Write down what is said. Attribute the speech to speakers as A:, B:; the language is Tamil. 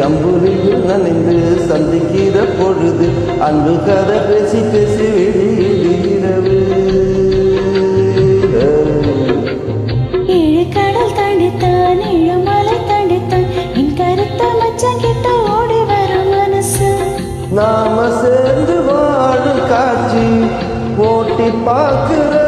A: அம்புலியில் நனைந்து சந்திக்கிற பொழுது அன்பு கதை பேசி பேசி வெளியிடவு
B: ஏழு கடல் தாண்டித்தான் ஏழு மலை தாண்டித்தான் என் கருத்த மச்சான் கிட்ட ஓடி வரும் மனசு
A: நாம சேர்ந்து வாழும் காட்சி போட்டி பார்க்கிற